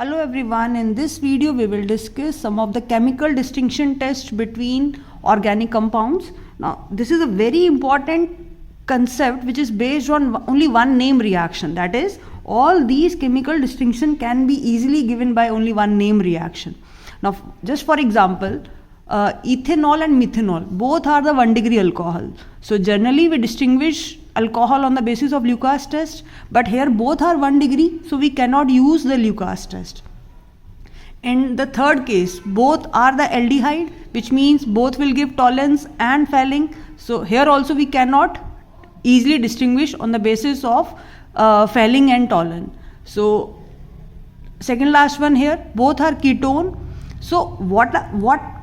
Hello everyone, in this video we will discuss some of the chemical distinction tests between organic compounds. Now this is a very important concept which is based on only one name reaction, that is all these chemical distinction can be easily given by only one name reaction. Now just for example, ethanol and methanol both are the 1 degree alcohol. So generally we distinguish alcohol on the basis of Lucas test, but here both are 1 degree, so we cannot use the Lucas test. In the third case, both are the aldehyde, which means both will give tollens and Fehling. So here also we cannot easily distinguish on the basis of Fehling and tollen. So second last one here, both are ketone. So what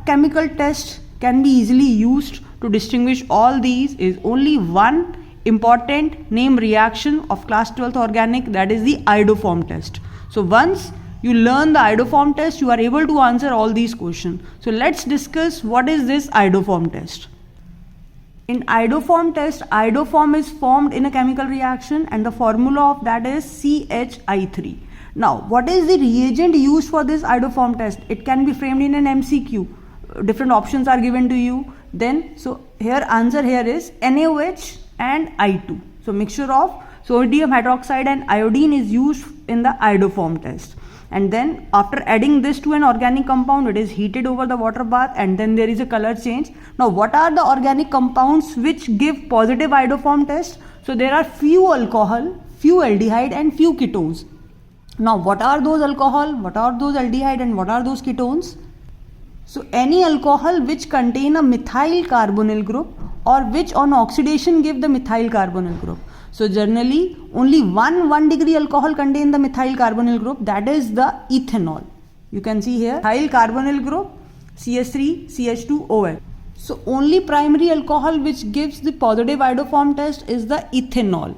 chemical test can be easily used to distinguish all these is only one important name reaction of class 12th organic, that is the iodoform test. So once you learn the iodoform test, you are able to answer all these questions. So let's discuss what is this iodoform test. In iodoform test, iodoform is formed in a chemical reaction and the formula of that is CHI3. Now what is the reagent used for this iodoform test? It can be framed in an MCQ. Different options are given to you. Then so here answer here is NaOH and I2. So mixture of sodium hydroxide and iodine is used in the iodoform test. And then after adding this to an organic compound, it is heated over the water bath and then there is a color change. Now what are the organic compounds which give positive iodoform test? So there are few alcohol, few aldehyde and few ketones. Now what are those alcohol, what are those aldehyde and what are those ketones? So any alcohol which contain a methyl carbonyl group or which on oxidation give the methyl carbonyl group. So generally only one 1 degree alcohol contain the methyl carbonyl group, that is the ethanol. You can see here methyl carbonyl group CH3 CH2OH. So only primary alcohol which gives the positive iodoform test is the ethanol.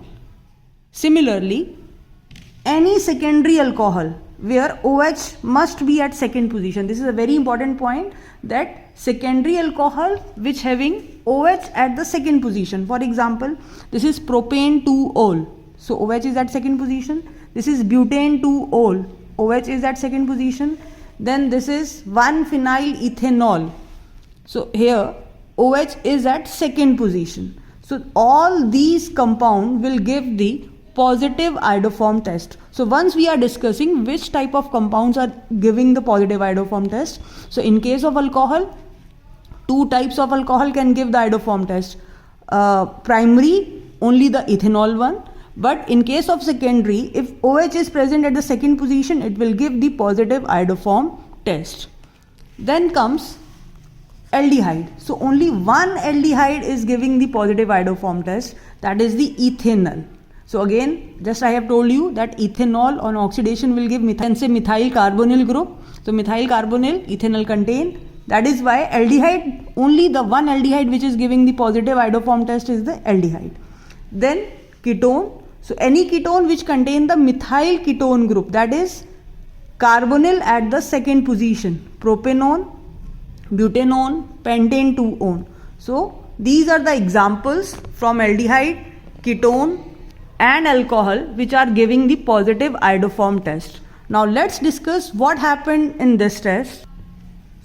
Similarly, any secondary alcohol where OH must be at second position. This is a very important point, that secondary alcohol which having OH at the second position. For example, this is propane 2-ol. So OH is at second position. This is butane 2-ol. OH is at second position. Then this is 1-phenyl ethanol. So here OH is at second position. So all these compounds will give the positive iodoform test. So once we are discussing which type of compounds are giving the positive iodoform test. So in case of alcohol, two types of alcohol can give the iodoform test. Primary, only the ethanol one. But in case of secondary, if OH is present at the second position, it will give the positive iodoform test. Then comes aldehyde. So only one aldehyde is giving the positive iodoform test, that is the ethanol. So again, just I have told you that ethanol on oxidation will give methyl carbonyl group. So methyl carbonyl, ethanol contain. That is why aldehyde, only the one aldehyde which is giving the positive iodoform test is the aldehyde. Then ketone. So any ketone which contain the methyl ketone group, that is carbonyl at the second position. Propanone, butanone, pentane 2-ol. So these are the examples from aldehyde, ketone and alcohol which are giving the positive iodoform test. Now let's discuss what happened in this test.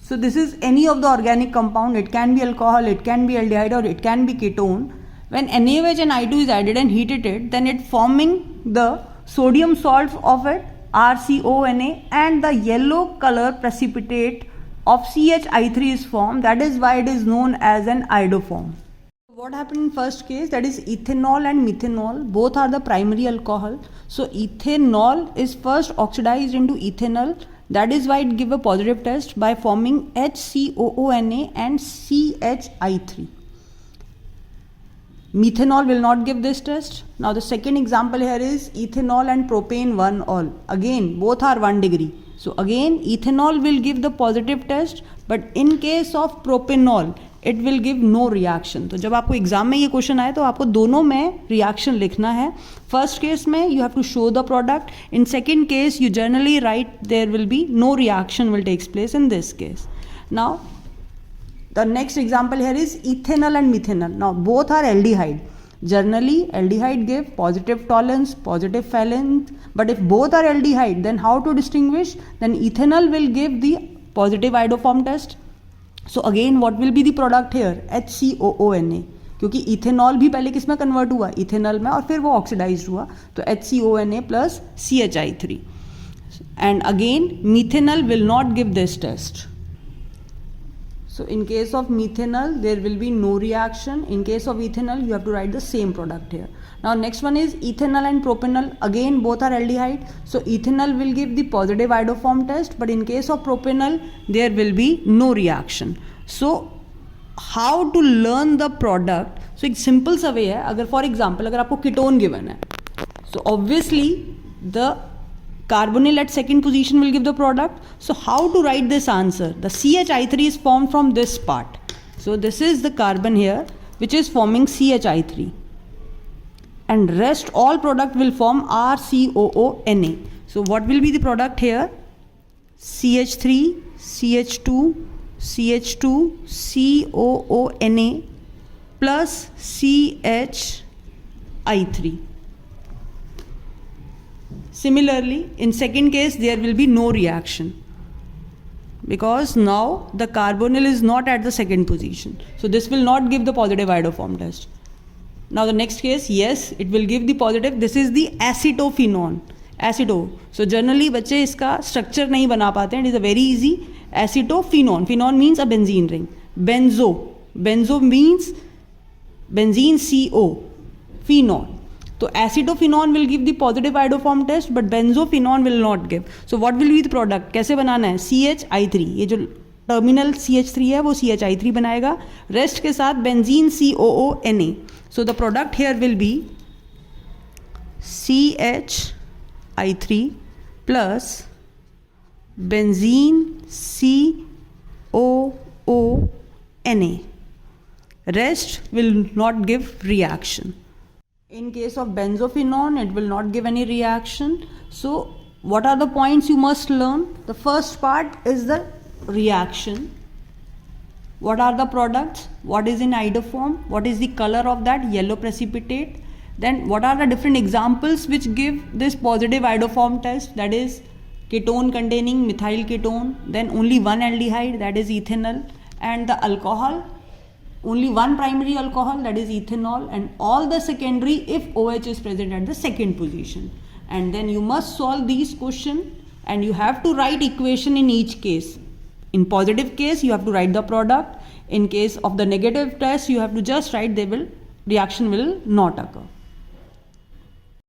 So this is any of the organic compound. It can be alcohol, it can be aldehyde or it can be ketone. When NaOH and I2 is added and heated, then it forming the sodium salts of it, RCONA, and the yellow color precipitate of CHI3 is formed. That is why it is known as an iodoform. What happened in first case, that is ethanol and methanol, both are the primary alcohol. So ethanol is first oxidized into ethanol, that is why it give a positive test by forming HCOONA and CHI3. Methanol will not give this test. Now the second example here is ethanol and propane 1-ol. Again both are 1 degree. So again ethanol will give the positive test, but in case of propanol it will give no reaction. तो जब आपको exam में ये question आए तो आपको दोनों में रिएक्शन लिखना है. फर्स्ट केस में you have to show the product. In second case you generally write there will be no reaction will takes place in this case. Now the next example here is ethanol and methanol. Now both are aldehyde. Generally aldehyde give positive tollens, positive Fehling, But if both are aldehyde, then how to distinguish? Then ethanol will give the positive iodoform test. So again what will be the product here? HCOONA, क्योंकि ethanol भी पहले किस में convert हुआ? Ethanol में, और फिर वो ऑक्सीडाइज हुआ, तो HCONA plus CHI3. And again methanol will not give this test. So in case of methanol there will be no reaction. In case of ethanol you have to write the same product here. Now next one is ethanol and propanol. Again both are aldehyde, so ethanol will give the positive iodoform test, but in case of propanol there will be no reaction. So how to learn the product? So एक simple सा way है, अगर for example अगर आपको ketone given है, so obviously the carbonyl at second position will give the product. So how to write this answer? The CHI3 is formed from this part. So this is the carbon here which is forming CHI3, and rest all product will form RCOONA. So what will be the product here? CH3, CH2, CH2, COONA plus CHI3. Similarly, in second case there will be no reaction, because now the carbonyl is not at the second position. So this will not give the positive iodoform test. Now the next case, yes, it will give the positive. This is the acetophenone. Aceto. So generally बच्चे इसका structure नहीं बना पाते हैं. It is a very easy. Acetophenone. Phenone means a benzene ring. Benzo. Benzo means benzene CO. Phenone. So acetophenone will give the positive iodoform test, but benzophenone will not give. So what will be the product? कैसे बनाना है? CHI3. ये जो terminal CH3 है वो CHI3 बनाएगा, rest के साथ benzene COONA. So the product here will be CHI3 plus benzene COONA. Rest will not give reaction. In case of benzophenone, it will not give any reaction. So what are the points you must learn? The first part is the reaction. What are the products? What is in iodoform? What is the color of that? Yellow precipitate. Then what are the different examples which give this positive iodoform test? That is ketone containing methyl ketone. Then only one aldehyde, that is ethanol. And the alcohol, only one primary alcohol, that is ethanol, and all the secondary if OH is present at the second position. And then you must solve these questions, and you have to write equation in each case. In positive case you have to write the product. In case of the negative test you have to just write reaction will not occur.